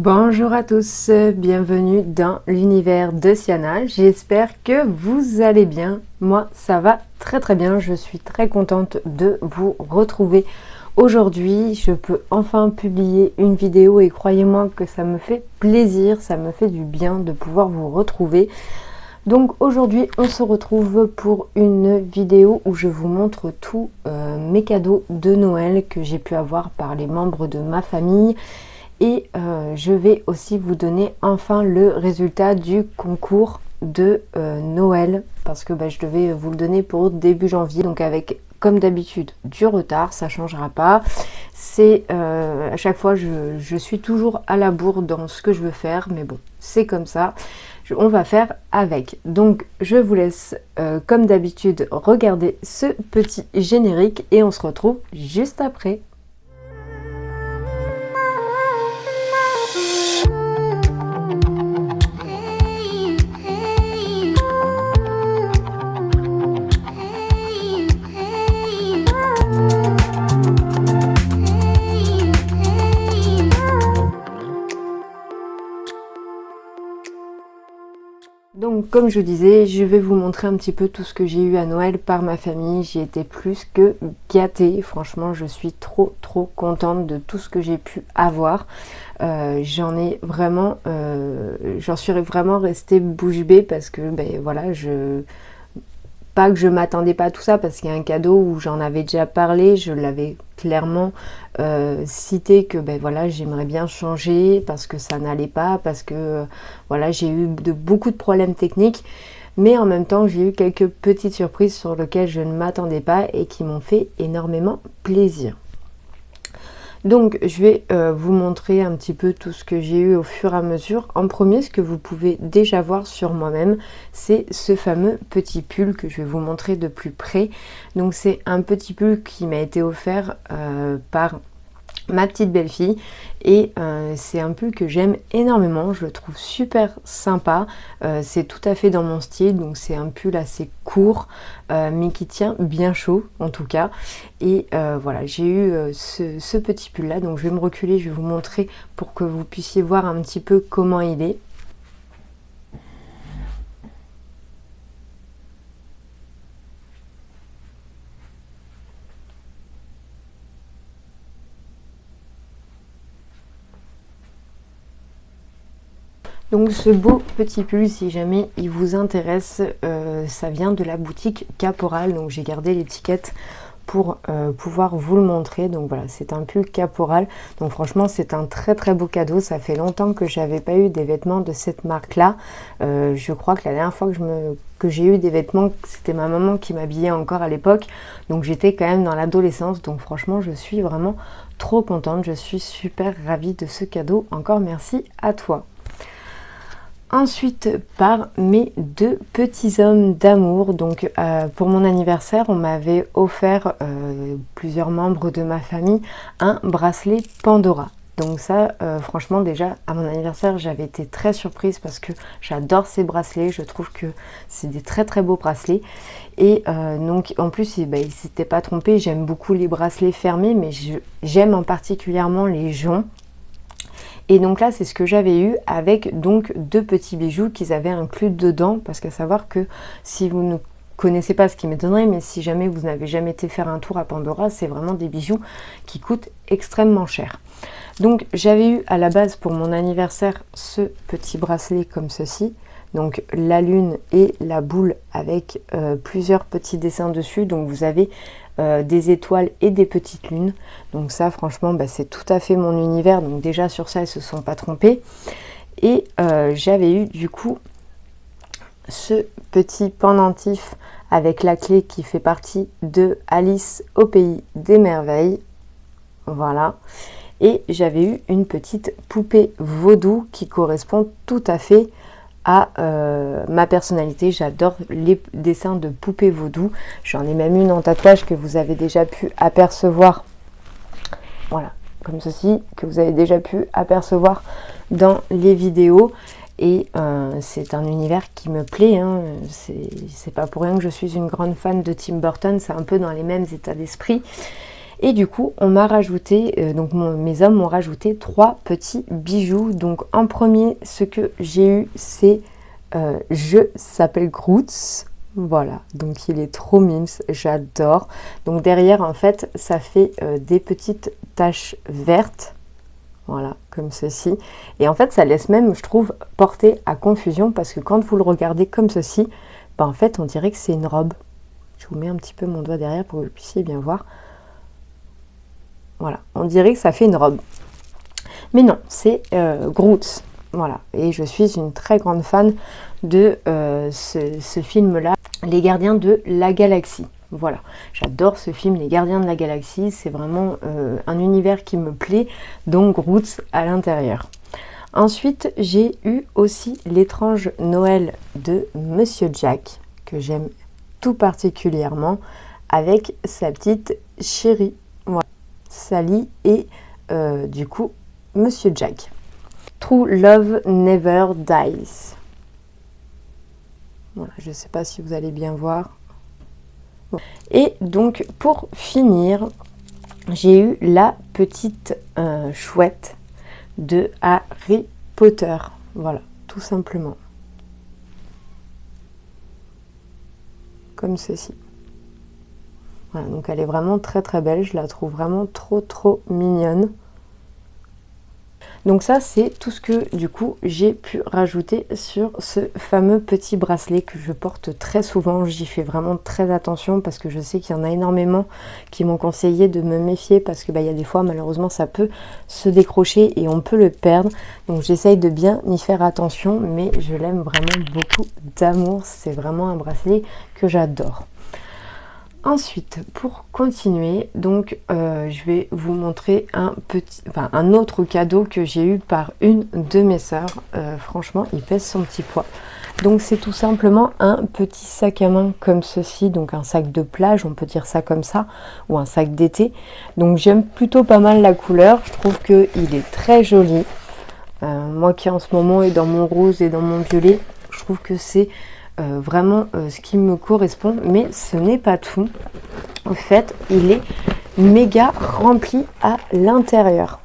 Bonjour à tous, bienvenue dans l'univers de Siana. J'espère que vous allez bien. Moi, ça va très bien. Je suis très contente de vous retrouver aujourd'hui. Je peux enfin publier une vidéo et croyez-moi que ça me fait plaisir, ça me fait du bien de pouvoir vous retrouver. Donc aujourd'hui, on se retrouve pour une vidéo où je vous montre tous mes cadeaux de Noël que j'ai pu avoir par les membres de ma famille. Et je vais aussi vous donner enfin le résultat du concours de Noël parce que je devais vous le donner pour début janvier, donc avec comme d'habitude du retard, ça changera pas. C'est à chaque fois je suis toujours à la bourre dans ce que je veux faire, mais bon, c'est comme ça. On va faire avec. Donc je vous laisse comme d'habitude regarder ce petit générique et on se retrouve juste après. Donc comme je vous disais, je vais vous montrer un petit peu tout ce que j'ai eu à Noël par ma famille. J'ai été plus que gâtée. Franchement, je suis trop contente de tout ce que j'ai pu avoir. J'en suis vraiment restée bouche bée parce que voilà, pas que je m'attendais pas à tout ça parce qu'il y a un cadeau où j'en avais déjà parlé, je l'avais clairement cité que voilà, j'aimerais bien changer parce que ça n'allait pas, parce que voilà, j'ai eu beaucoup de problèmes techniques, mais en même temps j'ai eu quelques petites surprises sur lesquelles je ne m'attendais pas et qui m'ont fait énormément plaisir. Donc je vais vous montrer un petit peu tout ce que j'ai eu au fur et à mesure. En premier, ce que vous pouvez déjà voir sur moi-même, c'est ce fameux petit pull que je vais vous montrer de plus près. Donc c'est un petit pull qui m'a été offert par ma petite belle-fille et c'est un pull que j'aime énormément, je le trouve super sympa, c'est tout à fait dans mon style, donc c'est un pull assez court mais qui tient bien chaud en tout cas. Et voilà, j'ai eu ce petit pull là, donc je vais me reculer, je vais vous montrer pour que vous puissiez voir un petit peu comment il est. Donc ce beau petit pull, si jamais il vous intéresse, ça vient de la boutique Caporal, donc j'ai gardé l'étiquette pour pouvoir vous le montrer. Donc voilà, c'est un pull Caporal, donc franchement c'est un très beau cadeau. Ça fait longtemps que j'avais pas eu des vêtements de cette marque là. Je crois que la dernière fois que j'ai eu des vêtements, c'était ma maman qui m'habillait encore à l'époque, donc j'étais quand même dans l'adolescence. Donc franchement je suis vraiment trop contente, je suis super ravie de ce cadeau. Encore merci à toi. Ensuite, par mes deux petits hommes d'amour, donc pour mon anniversaire, on m'avait offert, plusieurs membres de ma famille, un bracelet Pandora. Donc ça, franchement, déjà, à mon anniversaire, j'avais été très surprise parce que j'adore ces bracelets, je trouve que c'est des très beaux bracelets. Et donc, en plus, il ne s'était pas trompé, j'aime beaucoup les bracelets fermés, mais j'aime en particulièrement les joncs. Et donc là, c'est ce que j'avais eu avec donc deux petits bijoux qu'ils avaient inclus dedans, parce qu'à savoir que si vous ne connaissez pas, ce qui m'étonnerait, mais si jamais vous n'avez jamais été faire un tour à Pandora, c'est vraiment des bijoux qui coûtent extrêmement cher. Donc j'avais eu à la base pour mon anniversaire ce petit bracelet comme ceci, donc la lune et la boule avec plusieurs petits dessins dessus. Donc vous avez des étoiles et des petites lunes, donc ça franchement c'est tout à fait mon univers. Donc déjà sur ça ils se sont pas trompés. Et j'avais eu du coup ce petit pendentif avec la clé qui fait partie de Alice au pays des merveilles, voilà. Et j'avais eu une petite poupée vaudou qui correspond tout à fait à ma personnalité. J'adore les dessins de poupées vaudou. J'en ai même une en tatouage que vous avez déjà pu apercevoir. Voilà, comme ceci, que vous avez déjà pu apercevoir dans les vidéos. Et c'est un univers qui me plaît, hein. C'est pas pour rien que je suis une grande fan de Tim Burton. C'est un peu dans les mêmes états d'esprit. Et du coup, on m'a rajouté, mes hommes m'ont rajouté 3 petits bijoux. Donc en premier, ce que j'ai eu, c'est s'appelle Groot. Voilà, donc il est trop mimes, j'adore. Donc derrière, en fait, ça fait des petites taches vertes. Voilà, comme ceci. Et en fait, ça laisse même, je trouve, porter à confusion parce que quand vous le regardez comme ceci, bah en fait, on dirait que c'est une robe. Je vous mets un petit peu mon doigt derrière pour que vous puissiez bien voir. Voilà, on dirait que ça fait une robe. Mais non, c'est Groot. Voilà, et je suis une très grande fan de ce film-là, Les Gardiens de la Galaxie. Voilà, j'adore ce film, Les Gardiens de la Galaxie. C'est vraiment un univers qui me plaît, donc Groot à l'intérieur. Ensuite, j'ai eu aussi L'étrange Noël de Monsieur Jack, que j'aime tout particulièrement, avec sa petite chérie, voilà, Sally et du coup Monsieur Jack. True Love Never Dies. Voilà, je ne sais pas si vous allez bien voir. Bon. Et donc pour finir, j'ai eu la petite chouette de Harry Potter. Voilà, tout simplement. Comme ceci. Voilà, donc elle est vraiment très très belle. Je la trouve vraiment trop mignonne. Donc ça, c'est tout ce que du coup j'ai pu rajouter sur ce fameux petit bracelet que je porte très souvent. J'y fais vraiment très attention parce que je sais qu'il y en a énormément qui m'ont conseillé de me méfier parce que il y a des fois malheureusement ça peut se décrocher et on peut le perdre. Donc j'essaye de bien y faire attention, mais je l'aime vraiment beaucoup d'amour. C'est vraiment un bracelet que j'adore. Ensuite, pour continuer, donc je vais vous montrer un autre cadeau que j'ai eu par une de mes sœurs. Franchement, il pèse son petit poids. Donc c'est tout simplement un petit sac à main comme ceci, donc un sac de plage, on peut dire ça comme ça, ou un sac d'été. Donc j'aime plutôt pas mal la couleur, je trouve qu'il est très joli. Moi qui en ce moment est dans mon rose et dans mon violet, je trouve que c'est vraiment ce qui me correspond, mais ce n'est pas tout. En fait, il est méga rempli à l'intérieur.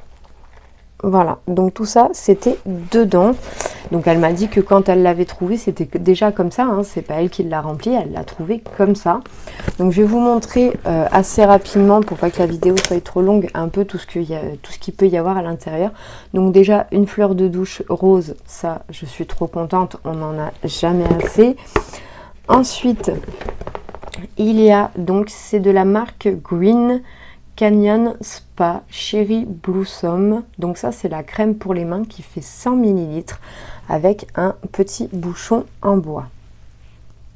Voilà, donc tout ça c'était dedans. Donc elle m'a dit que quand elle l'avait trouvé, c'était déjà comme ça, hein. C'est pas elle qui l'a rempli, elle l'a trouvé comme ça. Donc je vais vous montrer assez rapidement, pour pas que la vidéo soit trop longue, un peu tout ce qu'il peut y avoir à l'intérieur. Donc déjà une fleur de douche rose, ça je suis trop contente, on n'en a jamais assez. Ensuite, il y a donc, c'est de la marque Green Canyon Spa Cherry Blossom. Donc ça c'est la crème pour les mains qui fait 100 ml avec un petit bouchon en bois.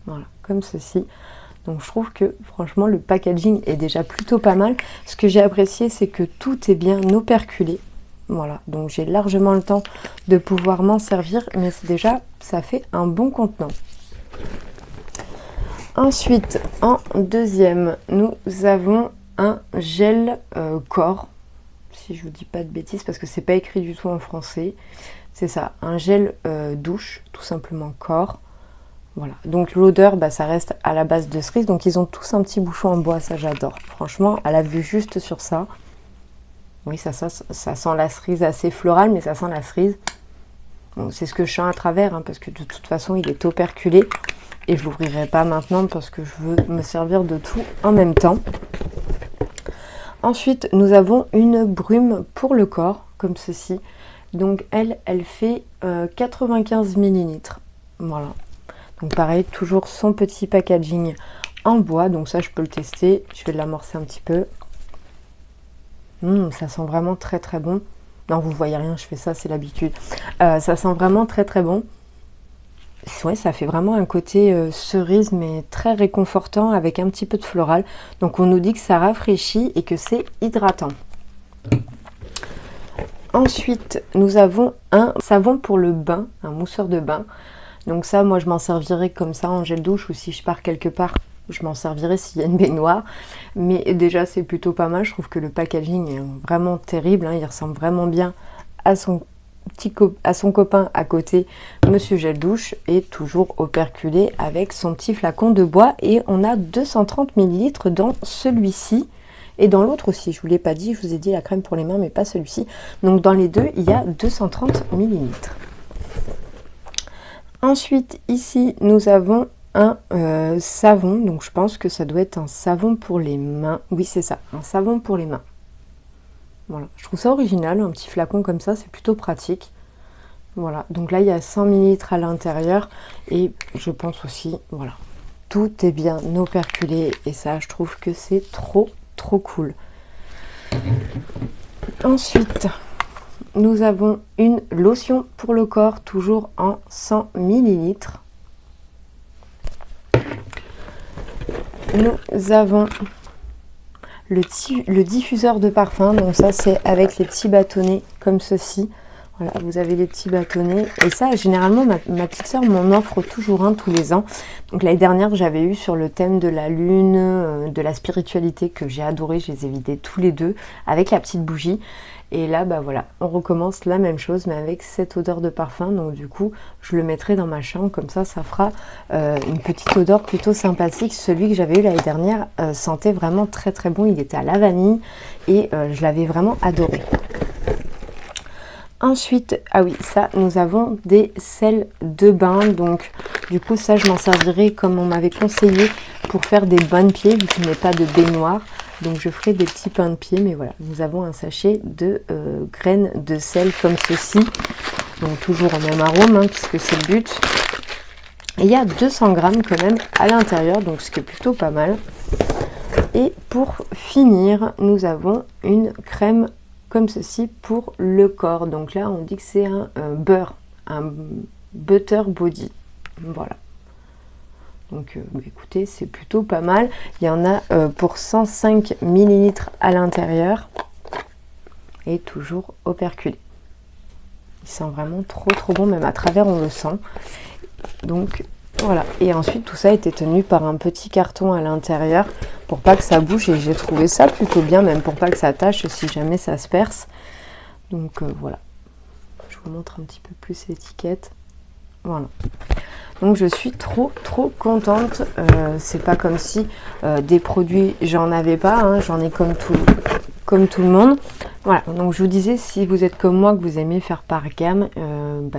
Voilà, comme ceci. Donc je trouve que franchement le packaging est déjà plutôt pas mal. Ce que j'ai apprécié, c'est que tout est bien operculé. Voilà, donc j'ai largement le temps de pouvoir m'en servir, mais déjà ça fait un bon contenant. Ensuite, en deuxième, nous avons un gel corps, si je vous dis pas de bêtises, parce que c'est pas écrit du tout en français. C'est ça, un gel douche, tout simplement corps. Voilà, donc l'odeur, ça reste à la base de cerise. Donc ils ont tous un petit bouchon en bois, ça j'adore. Franchement, à la vue juste sur ça, oui, ça sent la cerise assez florale, mais ça sent la cerise. Bon, c'est ce que je sens à travers, hein, parce que de toute façon, il est operculé. Et je l'ouvrirai pas maintenant parce que je veux me servir de tout en même temps. Ensuite, nous avons une brume pour le corps, comme ceci. Donc elle fait 95 ml. Voilà. Donc pareil, toujours son petit packaging en bois. Donc ça, je peux le tester. Je vais l'amorcer un petit peu. Ça sent vraiment très très bon. Non, vous voyez rien, je fais ça, c'est l'habitude. Ça sent vraiment très très bon. Ouais, ça fait vraiment un côté cerise, mais très réconfortant avec un petit peu de floral. Donc on nous dit que ça rafraîchit et que c'est hydratant. Ensuite, nous avons un savon pour le bain, un mousseur de bain. Donc ça, moi je m'en servirai comme ça en gel douche, ou si je pars quelque part, je m'en servirai s'il y a une baignoire. Mais déjà c'est plutôt pas mal, je trouve que le packaging est vraiment terrible, hein. Il ressemble vraiment bien à son copain à côté, Monsieur Gel Douche, est toujours operculé avec son petit flacon de bois, et on a 230 ml dans celui-ci. Et dans l'autre aussi, je vous l'ai pas dit, je vous ai dit la crème pour les mains, mais pas celui-ci. Donc dans les deux, il y a 230 ml. Ensuite, ici, nous avons un savon. Donc je pense que ça doit être un savon pour les mains. Oui, c'est ça, un savon pour les mains. Voilà, je trouve ça original, un petit flacon comme ça, c'est plutôt pratique. Voilà, donc là il y a 100 ml à l'intérieur et je pense aussi, voilà, tout est bien operculé et ça je trouve que c'est trop cool. Ensuite, nous avons une lotion pour le corps, toujours en 100 ml. Nous avons le diffuseur de parfum, donc ça c'est avec les petits bâtonnets comme ceci. Voilà, vous avez les petits bâtonnets. Et ça, généralement, ma petite sœur m'en offre toujours un tous les ans. Donc l'année dernière, j'avais eu sur le thème de la lune, de la spiritualité, que j'ai adoré. Je les ai vidés tous les deux avec la petite bougie. Et là, bah voilà, on recommence la même chose, mais avec cette odeur de parfum. Donc du coup, je le mettrai dans ma chambre. Comme ça fera une petite odeur plutôt sympathique. Celui que j'avais eu l'année dernière sentait vraiment très bon. Il était à la vanille et je l'avais vraiment adoré. Ensuite, ah oui, ça, nous avons des sels de bain. Donc, du coup, ça, je m'en servirai comme on m'avait conseillé pour faire des bains de pieds, vu que je n'ai pas de baignoire. Donc, je ferai des petits bains de pieds. Mais voilà, nous avons un sachet de graines de sel comme ceci. Donc, toujours au même arôme, hein, puisque c'est le but. Et il y a 200 grammes quand même à l'intérieur, donc ce qui est plutôt pas mal. Et pour finir, nous avons une crème comme ceci pour le corps. Donc là on dit que c'est un beurre, un butter body, voilà. Donc écoutez, c'est plutôt pas mal. Il y en a pour 105 ml à l'intérieur et toujours operculé. Il sent vraiment trop bon, même à travers on le sent. Donc voilà, et ensuite tout ça était tenu par un petit carton à l'intérieur pour pas que ça bouge, et j'ai trouvé ça plutôt bien, même pour pas que ça tâche si jamais ça se perce. Donc voilà, je vous montre un petit peu plus l'étiquette. Voilà, donc je suis trop contente. C'est pas comme si des produits j'en avais pas, hein, j'en ai comme tout le monde. Voilà, donc je vous disais, si vous êtes comme moi, que vous aimez faire par gamme,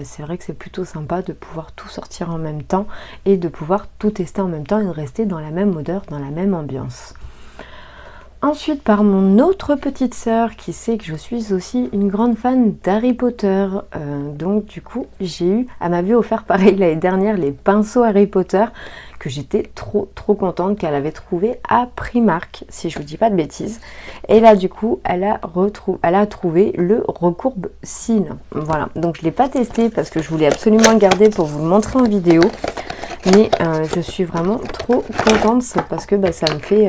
c'est vrai que c'est plutôt sympa de pouvoir tout sortir en même temps et de pouvoir tout tester en même temps et de rester dans la même odeur, dans la même ambiance. Ensuite, par mon autre petite sœur qui sait que je suis aussi une grande fan d'Harry Potter, donc du coup elle m'avait offert pareil l'année dernière les pinceaux Harry Potter que j'étais trop contente qu'elle avait trouvé à Primark, si je vous dis pas de bêtises. Et là du coup elle a trouvé le recourbe cils. Voilà, donc je l'ai pas testé parce que je voulais absolument le garder pour vous le montrer en vidéo, mais je suis vraiment trop contente parce que ça me fait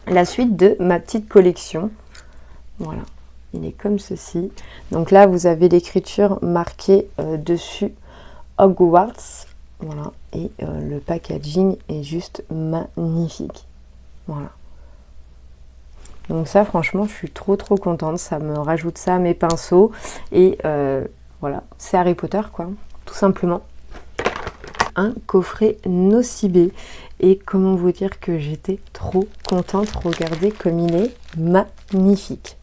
la suite de ma petite collection. Voilà, il est comme ceci. Donc là vous avez l'écriture marquée dessus Hogwarts. Voilà, et le packaging est juste magnifique. Voilà, donc ça franchement je suis trop contente. Ça me rajoute ça à mes pinceaux et voilà, c'est Harry Potter quoi, tout simplement. Un coffret Nocibé, et comment vous dire que j'étais trop contente. Regardez comme il est magnifique.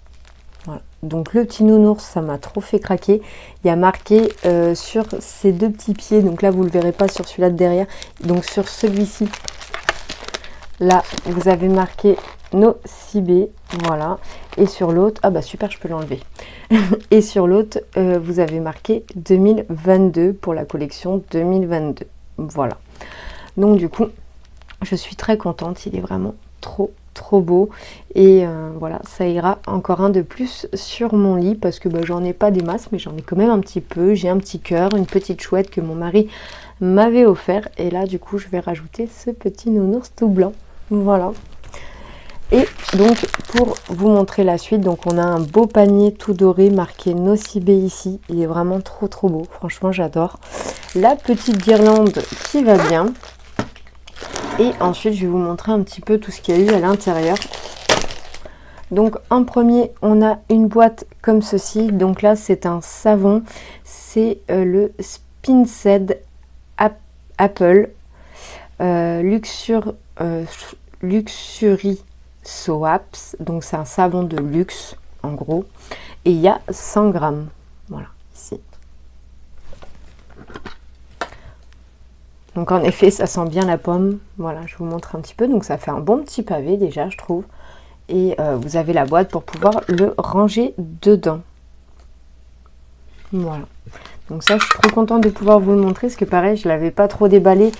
Voilà. Donc le petit nounours, ça m'a trop fait craquer. Il y a marqué sur ces deux petits pieds, donc là vous le verrez pas sur celui-là de derrière, donc sur celui-ci là vous avez marqué Nocibé, voilà, et sur l'autre, ah bah super, je peux l'enlever. Et sur l'autre vous avez marqué 2022 pour la collection 2022. Voilà, donc du coup je suis très contente, il est vraiment trop beau, et voilà, ça ira encore un de plus sur mon lit parce que j'en ai pas des masses, mais j'en ai quand même un petit peu. J'ai un petit cœur, une petite chouette que mon mari m'avait offert, et là du coup je vais rajouter ce petit nounours tout blanc. Voilà, et donc pour vous montrer la suite, donc on a un beau panier tout doré marqué Nocibé ici, il est vraiment trop beau, franchement j'adore. La petite guirlande qui va bien. Et ensuite, je vais vous montrer un petit peu tout ce qu'il y a eu à l'intérieur. Donc, en premier, on a une boîte comme ceci. Donc là, c'est un savon. C'est le Spinsed Apple Luxury Soaps, donc c'est un savon de luxe en gros, et il y a 100 grammes, voilà, ici. Donc en effet, ça sent bien la pomme, voilà, je vous montre un petit peu, donc ça fait un bon petit pavé déjà, je trouve, et vous avez la boîte pour pouvoir le ranger dedans. Voilà, donc ça je suis trop contente de pouvoir vous le montrer, parce que pareil, je ne l'avais pas trop déballé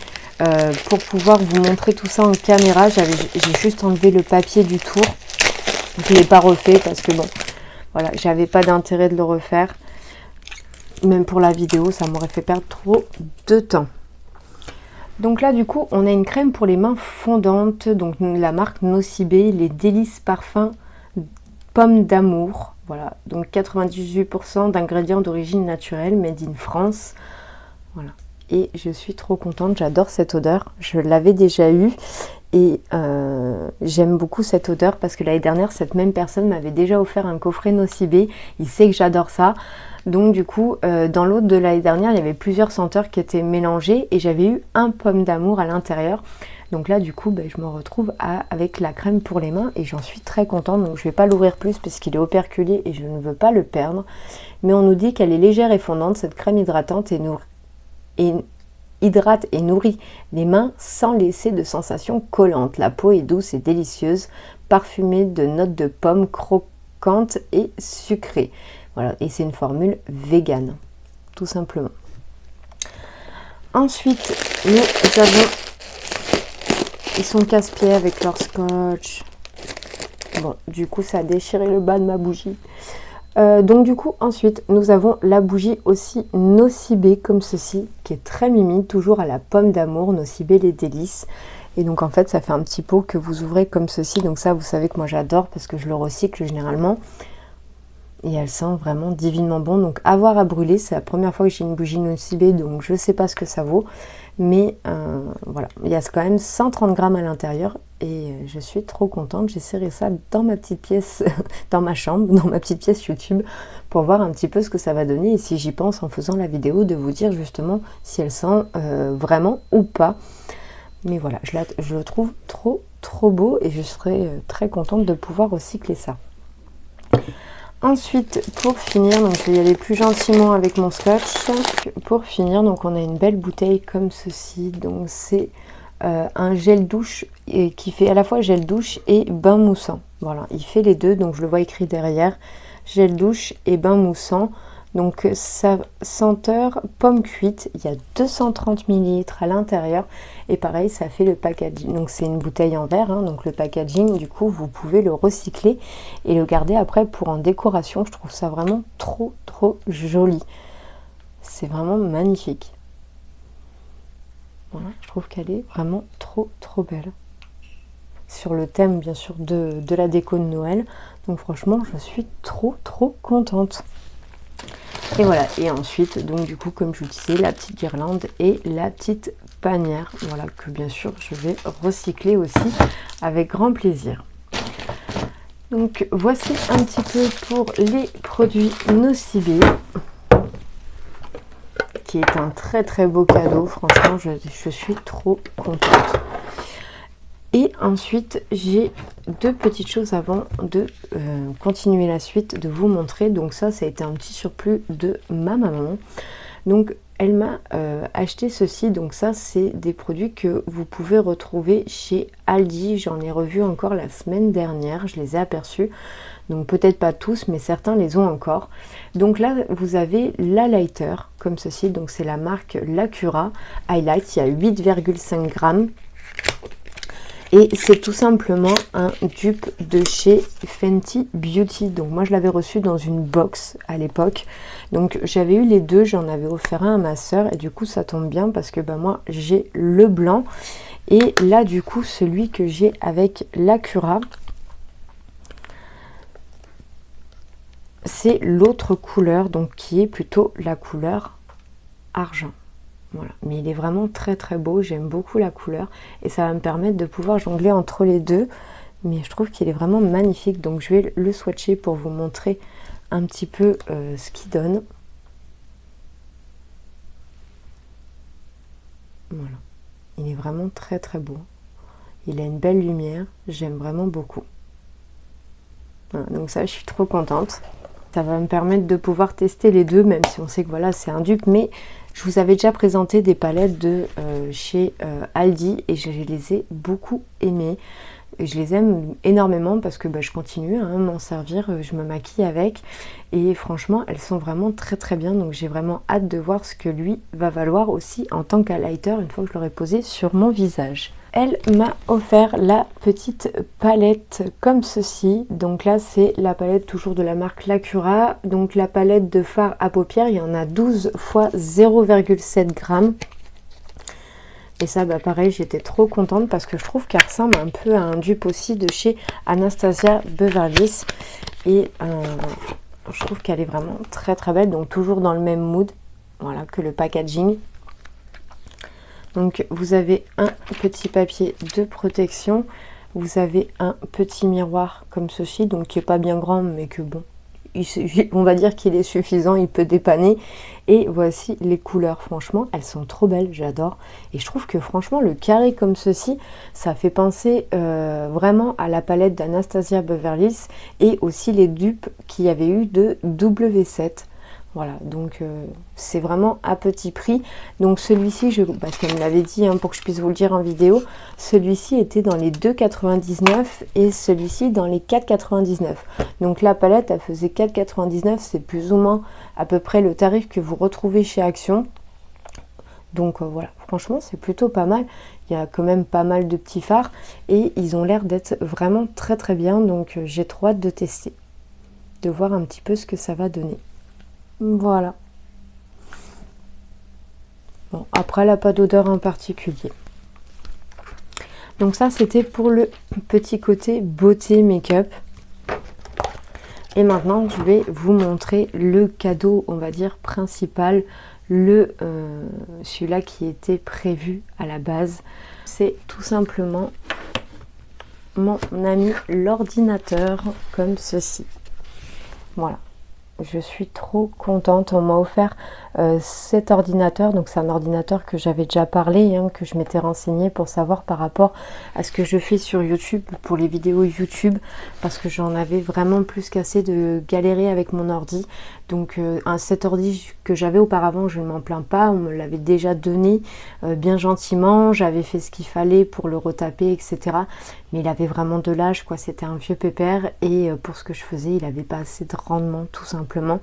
pour pouvoir vous montrer tout ça en caméra. J'ai juste enlevé le papier du tour, je ne l'ai pas refait parce que bon, voilà, j'avais pas d'intérêt de le refaire. Même pour la vidéo, ça m'aurait fait perdre trop de temps. Donc là, du coup, on a une crème pour les mains fondantes, donc la marque Nocibé, les délices parfums pommes d'amour. Voilà, donc 98% d'ingrédients d'origine naturelle, made in France. Voilà, et je suis trop contente, j'adore cette odeur. Je l'avais déjà eue et j'aime beaucoup cette odeur parce que l'année dernière, cette même personne m'avait déjà offert un coffret Nocibé. Il sait que j'adore ça. Donc du coup, dans l'autre de l'année dernière, il y avait plusieurs senteurs qui étaient mélangées et j'avais eu un pomme d'amour à l'intérieur. Donc là, du coup, je me retrouve avec la crème pour les mains et j'en suis très contente. Donc je ne vais pas l'ouvrir plus parce qu'il est operculé et je ne veux pas le perdre. Mais on nous dit qu'elle est légère et fondante, cette crème hydratante hydrate et nourrit les mains sans laisser de sensations collantes. La peau est douce et délicieuse, parfumée de notes de pommes croquantes et sucrées. Voilà, et c'est une formule végane, tout simplement. Ensuite, nous avons... Ils sont casse-pieds avec leur scotch. Bon, du coup, ça a déchiré le bas de ma bougie. Donc du coup, ensuite, nous avons la bougie aussi Nocibé, comme ceci, qui est très mimi, toujours à la pomme d'amour, Nocibé les délices. Et donc en fait, ça fait un petit pot que vous ouvrez comme ceci. Donc ça, vous savez que moi j'adore parce que je le recycle généralement. Et elle sent vraiment divinement bon. Donc avoir à brûler, c'est la première fois que j'ai une bougie Nocibé, donc je ne sais pas ce que ça vaut. Mais voilà, il y a quand même 130 grammes à l'intérieur et je suis trop contente. J'ai serré ça dans ma petite pièce, dans ma chambre, dans ma petite pièce YouTube pour voir un petit peu ce que ça va donner et si j'y pense en faisant la vidéo de vous dire justement si elle sent vraiment ou pas. Mais voilà, je le trouve trop beau et je serais très contente de pouvoir recycler ça. Ensuite, pour finir, donc je vais y aller plus gentiment avec mon scotch. Pour finir, donc on a une belle bouteille comme ceci. Donc c'est un gel douche qui fait à la fois gel douche et bain moussant. Voilà, il fait les deux, donc je le vois écrit derrière. Gel douche et bain moussant. Donc sa senteur pomme cuite, il y a 230 ml à l'intérieur et pareil ça fait le packaging, donc c'est une bouteille en verre, hein, donc le packaging du coup vous pouvez le recycler et le garder après pour en décoration. Je trouve ça vraiment trop joli, c'est vraiment magnifique. Voilà, je trouve qu'elle est vraiment trop belle sur le thème bien sûr de la déco de Noël, donc franchement je suis trop contente. Et voilà, et ensuite, donc du coup, comme je vous disais, la petite guirlande et la petite panière, voilà, que bien sûr, je vais recycler aussi avec grand plaisir. Donc, voici un petit peu pour les produits Nocibé, qui est un très beau cadeau. Franchement, je suis trop contente. Et ensuite, j'ai deux petites choses avant de continuer la suite, de vous montrer. Donc ça a été un petit surplus de ma maman. Donc elle m'a acheté ceci. Donc ça, c'est des produits que vous pouvez retrouver chez Aldi. J'en ai revu encore la semaine dernière. Je les ai aperçus. Donc peut-être pas tous, mais certains les ont encore. Donc là, vous avez l'highlighter comme ceci. Donc c'est la marque Lacura Highlight. Il y a 8,5 grammes. Et c'est tout simplement un dupe de chez Fenty Beauty. Donc moi je l'avais reçu dans une box à l'époque. Donc j'avais eu les deux, j'en avais offert un à ma soeur. Et du coup ça tombe bien parce que moi j'ai le blanc. Et là du coup celui que j'ai avec l'Acura, c'est l'autre couleur. Donc qui est plutôt la couleur argent. Voilà, mais il est vraiment très beau, j'aime beaucoup la couleur et ça va me permettre de pouvoir jongler entre les deux, mais je trouve qu'il est vraiment magnifique. Donc je vais le swatcher pour vous montrer un petit peu ce qu'il donne. Voilà, il est vraiment très beau, il a une belle lumière, j'aime vraiment beaucoup. Voilà, donc ça, je suis trop contente. Ça va me permettre de pouvoir tester les deux, même si on sait que voilà, c'est un dupe. Mais je vous avais déjà présenté des palettes de chez Aldi et je les ai beaucoup aimées. Et je les aime énormément parce que je continue à m'en servir, je me maquille avec. Et franchement, elles sont vraiment très très bien. Donc j'ai vraiment hâte de voir ce que lui va valoir aussi en tant qu'highlighter une fois que je l'aurai posé sur mon visage. Elle m'a offert la petite palette comme ceci. Donc là, c'est la palette toujours de la marque Lacura. Donc la palette de fard à paupières, il y en a 12 x 0,7 grammes. Et ça, pareil, j'étais trop contente parce que je trouve qu'elle ressemble un peu à un dupe aussi de chez Anastasia Beverly Hills. Et je trouve qu'elle est vraiment très très belle. Donc toujours dans le même mood, voilà, que le packaging. Donc vous avez un petit papier de protection, vous avez un petit miroir comme ceci, donc qui n'est pas bien grand mais que bon, on va dire qu'il est suffisant, il peut dépanner. Et voici les couleurs, franchement elles sont trop belles, j'adore. Et je trouve que franchement le carré comme ceci, ça fait penser vraiment à la palette d'Anastasia Beverly Hills et aussi les dupes qu'il y avait eu de W7. Voilà, donc c'est vraiment à petit prix. Donc celui-ci, parce qu'elle me l'avait dit pour que je puisse vous le dire en vidéo, celui-ci était dans les 2,99 et celui-ci dans les 4,99. Donc la palette, elle faisait 4,99, c'est plus ou moins à peu près le tarif que vous retrouvez chez Action. Donc voilà, franchement c'est plutôt pas mal. Il y a quand même pas mal de petits fards et ils ont l'air d'être vraiment très très bien. Donc j'ai trop hâte de tester, de voir un petit peu ce que ça va donner. Voilà. Bon, après, elle n'a pas d'odeur en particulier. Donc ça, c'était pour le petit côté beauté make-up. Et maintenant, je vais vous montrer le cadeau, on va dire, principal. Celui-là qui était prévu à la base. C'est tout simplement mon ami l'ordinateur, comme ceci. Voilà. Je suis trop contente, on m'a offert cet ordinateur, donc c'est un ordinateur que j'avais déjà parlé, que je m'étais renseignée pour savoir par rapport à ce que je fais sur YouTube, pour les vidéos YouTube, parce que j'en avais vraiment plus qu'assez de galérer avec mon ordi. Donc cet ordi que j'avais auparavant, je ne m'en plains pas, on me l'avait déjà donné bien gentiment, j'avais fait ce qu'il fallait pour le retaper, etc. Mais il avait vraiment de l'âge, quoi, c'était un vieux pépère et pour ce que je faisais, il n'avait pas assez de rendement, tout simplement.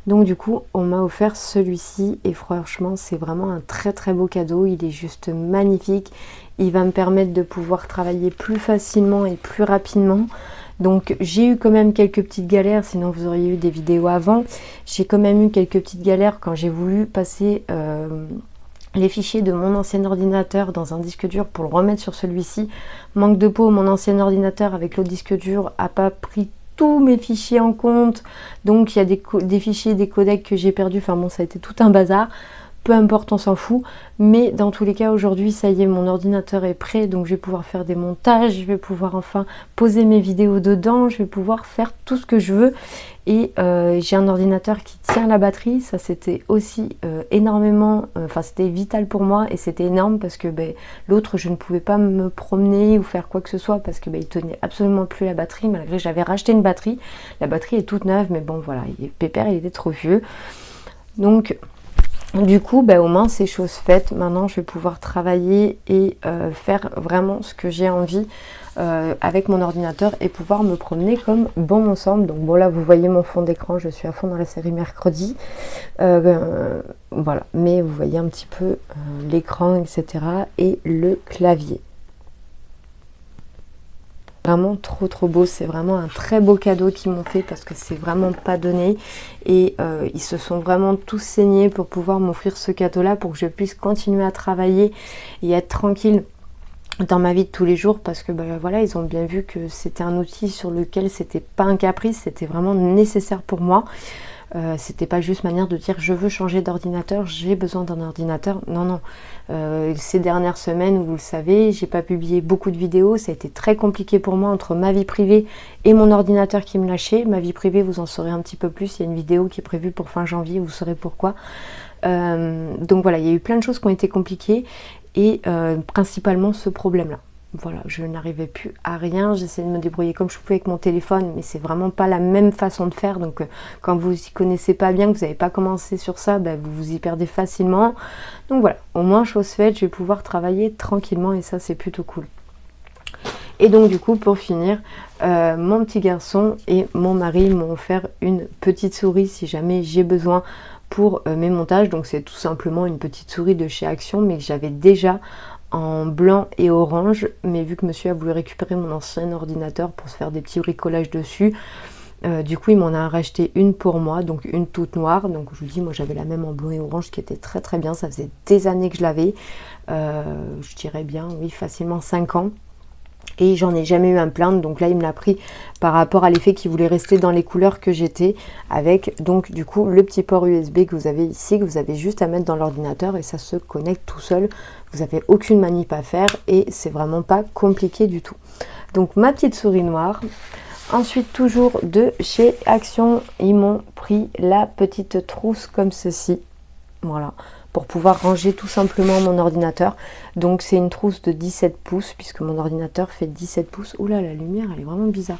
Donc du coup, on m'a offert celui-ci et franchement, c'est vraiment un très très beau cadeau. Il est juste magnifique. Il va me permettre de pouvoir travailler plus facilement et plus rapidement. Donc j'ai eu quand même quelques petites galères, sinon vous auriez eu des vidéos avant. J'ai quand même eu quelques petites galères quand j'ai voulu passer les fichiers de mon ancien ordinateur dans un disque dur pour le remettre sur celui-ci. Manque de peau, mon ancien ordinateur avec l'autre disque dur n'a pas pris tous mes fichiers en compte, donc il y a des fichiers, des codecs que j'ai perdus, enfin bon, ça a été tout un bazar. Peu importe, on s'en fout, mais dans tous les cas aujourd'hui ça y est, mon ordinateur est prêt, donc je vais pouvoir faire des montages, je vais pouvoir enfin poser mes vidéos dedans, je vais pouvoir faire tout ce que je veux. Et j'ai un ordinateur qui tient la batterie, ça c'était aussi énormément, enfin c'était vital pour moi et c'était énorme parce que l'autre je ne pouvais pas me promener ou faire quoi que ce soit parce que il tenait absolument plus la batterie, malgré que j'avais racheté une batterie. La batterie est toute neuve, mais bon voilà, pépère, il était trop vieux. Donc du coup, au moins c'est chose faite. Maintenant, je vais pouvoir travailler et faire vraiment ce que j'ai envie avec mon ordinateur et pouvoir me promener comme bon me semble. Donc bon, là, vous voyez mon fond d'écran, je suis à fond dans la série mercredi. Voilà, mais vous voyez un petit peu l'écran, etc. et le clavier. Vraiment trop beau, c'est vraiment un très beau cadeau qu'ils m'ont fait parce que c'est vraiment pas donné et ils se sont vraiment tous saignés pour pouvoir m'offrir ce cadeau là pour que je puisse continuer à travailler et être tranquille dans ma vie de tous les jours parce que voilà, ils ont bien vu que c'était un outil sur lequel c'était pas un caprice, c'était vraiment nécessaire pour moi. C'était pas juste manière de dire je veux changer d'ordinateur, j'ai besoin d'un ordinateur. Non. Ces dernières semaines, vous le savez, j'ai pas publié beaucoup de vidéos. Ça a été très compliqué pour moi entre ma vie privée et mon ordinateur qui me lâchait. Ma vie privée, vous en saurez un petit peu plus. Il y a une vidéo qui est prévue pour fin janvier, vous saurez pourquoi. Donc voilà, il y a eu plein de choses qui ont été compliquées et principalement ce problème-là. voilà, je n'arrivais plus à rien. J'essayais de me débrouiller comme je pouvais avec mon téléphone, mais c'est vraiment pas la même façon de faire. Donc quand vous y connaissez pas bien, que vous n'avez pas commencé sur ça, ben, vous vous y perdez facilement. Donc voilà, au moins chose faite, je vais pouvoir travailler tranquillement et ça c'est plutôt cool. Et donc du coup, pour finir, mon petit garçon et mon mari m'ont offert une petite souris si jamais j'ai besoin pour mes montages. Donc c'est tout simplement une petite souris de chez Action, mais que j'avais déjà en blanc et orange. Mais vu que monsieur a voulu récupérer mon ancien ordinateur pour se faire des petits bricolages dessus, du coup il m'en a racheté une pour moi, donc une toute noire. Donc je vous dis, moi j'avais la même en bleu et orange qui était très très bien. Ça faisait des années que je l'avais, je dirais bien, oui, facilement 5 ans. Et j'en ai jamais eu à me plaindre, donc là il me l'a pris par rapport à l'effet qu'il voulait rester dans les couleurs que j'étais, avec donc du coup le petit port USB que vous avez ici, que vous avez juste à mettre dans l'ordinateur et ça se connecte tout seul. Vous n'avez aucune manip à faire et c'est vraiment pas compliqué du tout. Donc ma petite souris noire. Ensuite, toujours de chez Action, ils m'ont pris la petite trousse comme ceci, voilà, pour pouvoir ranger tout simplement mon ordinateur. Donc c'est une trousse de 17 pouces puisque mon ordinateur fait 17 pouces. Oula, la lumière elle est vraiment bizarre.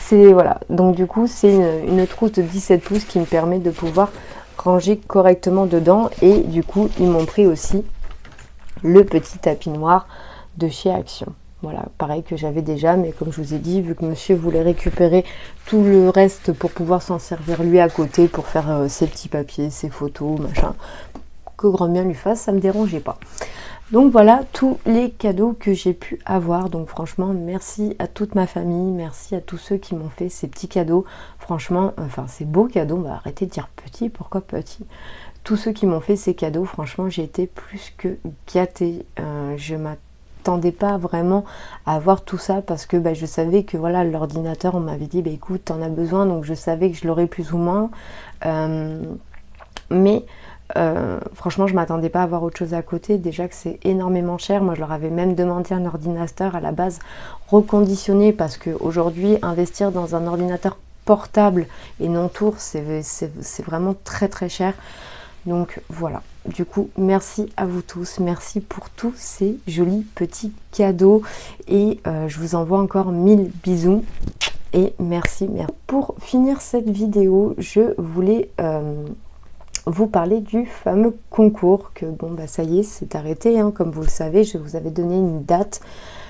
C'est voilà, donc du coup c'est une trousse de 17 pouces qui me permet de pouvoir ranger correctement dedans. Et du coup ils m'ont pris aussi le petit tapis noir de chez Action. Voilà, pareil que j'avais déjà, mais comme je vous ai dit, vu que monsieur voulait récupérer tout le reste pour pouvoir s'en servir lui à côté pour faire ses petits papiers, ses photos, machin, que grand bien lui fasse, ça me dérangeait pas. Donc voilà tous les cadeaux que j'ai pu avoir. Donc franchement, merci à toute ma famille, merci à tous ceux qui m'ont fait ces petits cadeaux. Franchement, enfin ces beaux cadeaux, on va arrêter de dire petit, pourquoi petit? Tous ceux qui m'ont fait ces cadeaux, franchement, j'ai été plus que gâtée. Je m'attendais pas vraiment à avoir tout ça parce que je savais que voilà, l'ordinateur, on m'avait dit écoute, t'en as besoin, donc je savais que je l'aurais plus ou moins. Mais franchement, je m'attendais pas à avoir autre chose à côté. Déjà que c'est énormément cher. Moi, je leur avais même demandé un ordinateur à la base reconditionné parce qu'aujourd'hui, investir dans un ordinateur portable et non tour, c'est vraiment très très cher. Donc voilà, du coup merci à vous tous, merci pour tous ces jolis petits cadeaux et je vous envoie encore 1000 bisous et merci. Pour finir cette vidéo, je voulais vous parler du fameux concours que ça y est, c'est arrêté, hein, comme vous le savez, je vous avais donné une date.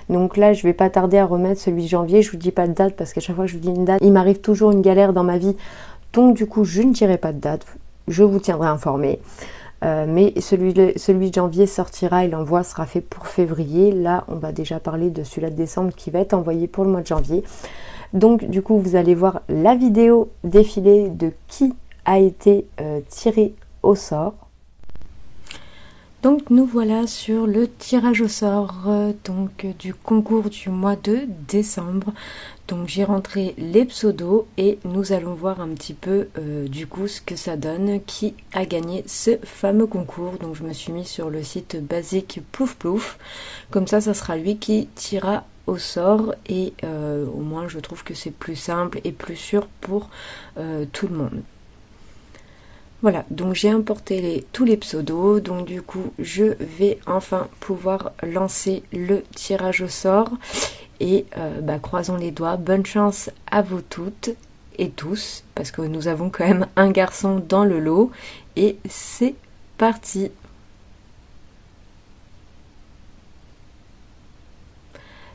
Donc là, je vais pas tarder à remettre celui de janvier. Je vous dis pas de date parce qu'à chaque fois que je vous dis une date, il m'arrive toujours une galère dans ma vie. Donc du coup, je ne dirai pas de date. Je vous tiendrai informé. Mais celui de janvier sortira et l'envoi sera fait pour février. Là, on va déjà parler de celui-là de décembre qui va être envoyé pour le mois de janvier. Donc du coup, vous allez voir la vidéo défilée de qui a été tiré au sort. Donc nous voilà sur le tirage au sort du concours du mois de décembre. Donc j'ai rentré les pseudos et nous allons voir un petit peu du coup ce que ça donne, qui a gagné ce fameux concours. Donc je me suis mis sur le site basique Plouf Plouf, comme ça sera lui qui tirera au sort et au moins je trouve que c'est plus simple et plus sûr pour tout le monde. Voilà, donc j'ai importé tous les pseudos, donc du coup je vais enfin pouvoir lancer le tirage au sort et croisons les doigts, bonne chance à vous toutes et tous, parce que nous avons quand même un garçon dans le lot et c'est parti.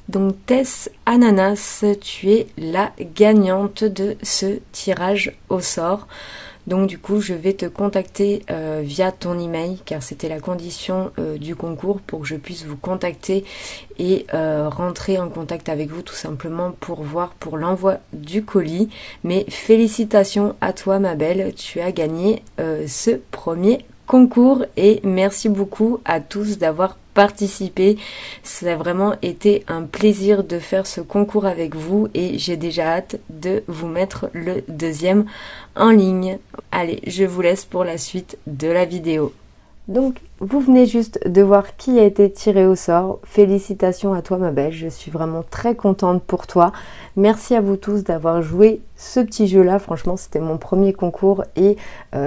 Donc Tess Ananas, tu es la gagnante de ce tirage au sort. Donc du coup, je vais te contacter via ton email, car c'était la condition du concours pour que je puisse vous contacter et rentrer en contact avec vous tout simplement pour voir pour l'envoi du colis. Mais félicitations à toi ma belle, tu as gagné ce premier concours et merci beaucoup à tous d'avoir participé. Ça a vraiment été un plaisir de faire ce concours avec vous et j'ai déjà hâte de vous mettre le deuxième en ligne. Allez, je vous laisse pour la suite de la vidéo. Donc, vous venez juste de voir qui a été tiré au sort. Félicitations à toi ma belle, je suis vraiment très contente pour toi. Merci à vous tous d'avoir joué ce petit jeu-là. Franchement, c'était mon premier concours et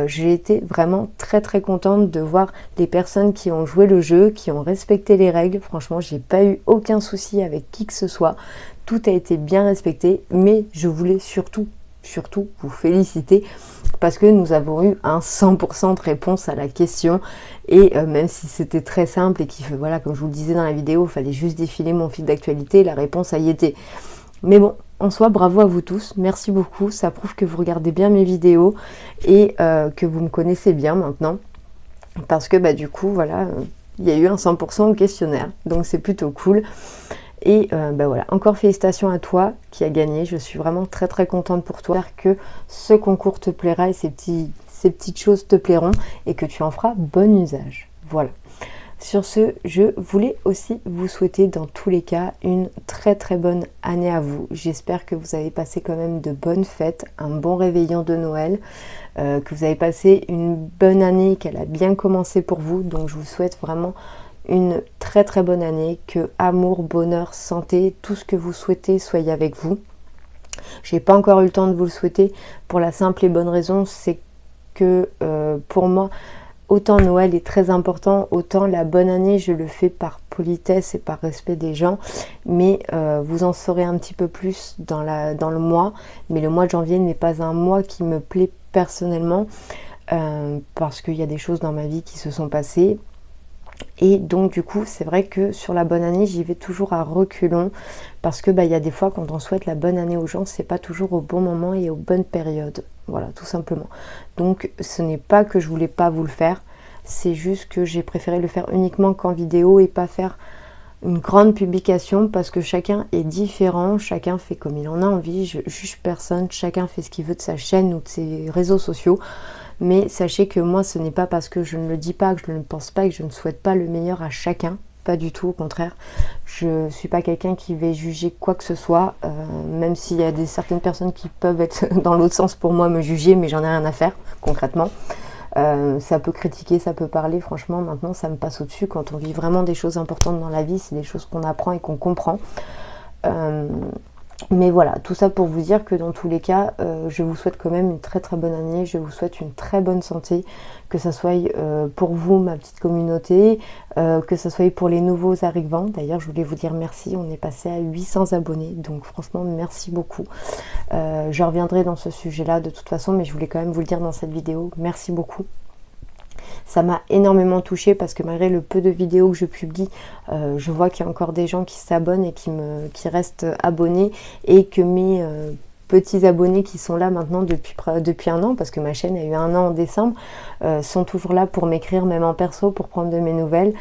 j'ai été vraiment très contente de voir les personnes qui ont joué le jeu, qui ont respecté les règles. Franchement, j'ai pas eu aucun souci avec qui que ce soit. Tout a été bien respecté, mais je voulais surtout vous féliciter parce que nous avons eu un 100% de réponse à la question et même si c'était très simple et voilà, comme je vous le disais dans la vidéo, il fallait juste défiler mon fil d'actualité, la réponse a y été. Mais bon, en soi, bravo à vous tous, merci beaucoup, ça prouve que vous regardez bien mes vidéos et que vous me connaissez bien maintenant parce que bah du coup, voilà, il y a eu un 100% au questionnaire, donc c'est plutôt cool. Et ben voilà, encore félicitations à toi qui a gagné, je suis vraiment très contente pour toi. J'espère que ce concours te plaira et ces petites choses te plairont et que tu en feras bon usage. Voilà. Sur ce, je voulais aussi vous souhaiter dans tous les cas une très bonne année à vous. J'espère que vous avez passé quand même de bonnes fêtes, un bon réveillon de Noël, que vous avez passé une bonne année, qu'elle a bien commencé pour vous. Donc je vous souhaite vraiment une très bonne année, que amour, bonheur, santé, tout ce que vous souhaitez soit avec vous. J'ai pas encore eu le temps de vous le souhaiter pour la simple et bonne raison, c'est que pour moi, autant Noël est très important, autant la bonne année je le fais par politesse et par respect des gens, mais vous en saurez un petit peu plus dans le mois, mais le mois de janvier n'est pas un mois qui me plaît personnellement, parce qu'il y a des choses dans ma vie qui se sont passées. Et donc du coup c'est vrai que sur la bonne année j'y vais toujours à reculons parce que bah, y a des fois quand on souhaite la bonne année aux gens, c'est pas toujours au bon moment et aux bonnes périodes, voilà, tout simplement. Donc ce n'est pas que je voulais pas vous le faire, c'est juste que j'ai préféré le faire uniquement qu'en vidéo et pas faire une grande publication parce que chacun est différent, chacun fait comme il en a envie, je juge personne, chacun fait ce qu'il veut de sa chaîne ou de ses réseaux sociaux. Mais sachez que moi, ce n'est pas parce que je ne le dis pas, que je ne pense pas, que je ne souhaite pas le meilleur à chacun. Pas du tout, au contraire. Je ne suis pas quelqu'un qui va juger quoi que ce soit, même s'il y a certaines personnes qui peuvent être dans l'autre sens pour moi me juger, mais j'en ai rien à faire, concrètement. Ça peut critiquer, ça peut parler, franchement, maintenant, ça me passe au-dessus. Quand on vit vraiment des choses importantes dans la vie, c'est des choses qu'on apprend et qu'on comprend. Mais voilà, tout ça pour vous dire que dans tous les cas, je vous souhaite quand même une très bonne année, je vous souhaite une très bonne santé, que ça soit pour vous, ma petite communauté, que ça soit pour les nouveaux arrivants. D'ailleurs, je voulais vous dire merci, on est passé à 800 abonnés, donc franchement, merci beaucoup. Je reviendrai dans ce sujet-là de toute façon, mais je voulais quand même vous le dire dans cette vidéo, merci beaucoup. Ça m'a énormément touchée parce que malgré le peu de vidéos que je publie, je vois qu'il y a encore des gens qui s'abonnent et qui restent abonnés et que mes petits abonnés qui sont là maintenant depuis un an, parce que ma chaîne a eu un an en décembre, sont toujours là pour m'écrire, même en perso, pour prendre de mes nouvelles.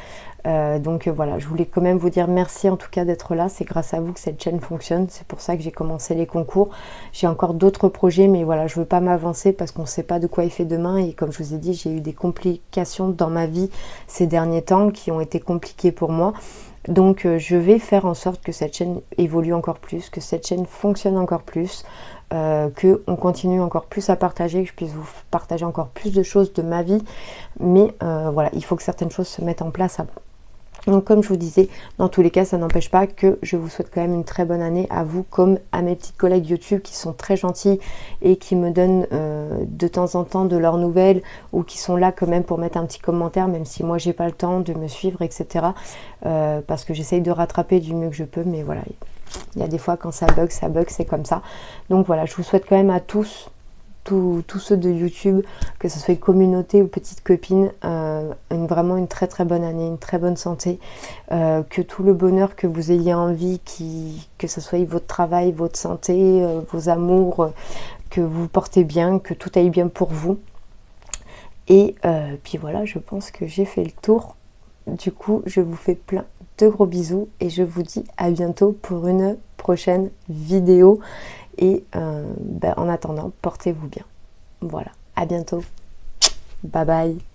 Donc voilà, je voulais quand même vous dire merci en tout cas d'être là, c'est grâce à vous que cette chaîne fonctionne, c'est pour ça que j'ai commencé les concours. J'ai encore d'autres projets, mais voilà, je veux pas m'avancer parce qu'on ne sait pas de quoi il fait demain, et comme je vous ai dit, j'ai eu des complications dans ma vie ces derniers temps qui ont été compliquées pour moi. Donc je vais faire en sorte que cette chaîne évolue encore plus, que cette chaîne fonctionne encore plus, qu'on continue encore plus à partager, que je puisse vous partager encore plus de choses de ma vie. Mais voilà, il faut que certaines choses se mettent en place avant. Donc comme je vous disais, dans tous les cas, ça n'empêche pas que je vous souhaite quand même une très bonne année à vous, comme à mes petites collègues YouTube qui sont très gentils et qui me donnent de temps en temps de leurs nouvelles, ou qui sont là quand même pour mettre un petit commentaire, même si moi j'ai pas le temps de me suivre, etc. Parce que j'essaye de rattraper du mieux que je peux, mais voilà, il y a des fois quand ça bug, c'est comme ça. Donc voilà, je vous souhaite quand même à tous, tous ceux de YouTube, que ce soit communauté ou petites copines, vraiment une très bonne année, une très bonne santé, que tout le bonheur que vous ayez envie, que ce soit votre travail, votre santé, vos amours, que vous portez bien, que tout aille bien pour vous. Et puis voilà, je pense que j'ai fait le tour. Du coup, je vous fais plein de gros bisous et je vous dis à bientôt pour une prochaine vidéo. Et en attendant, portez-vous bien. Voilà, à bientôt. Bye bye.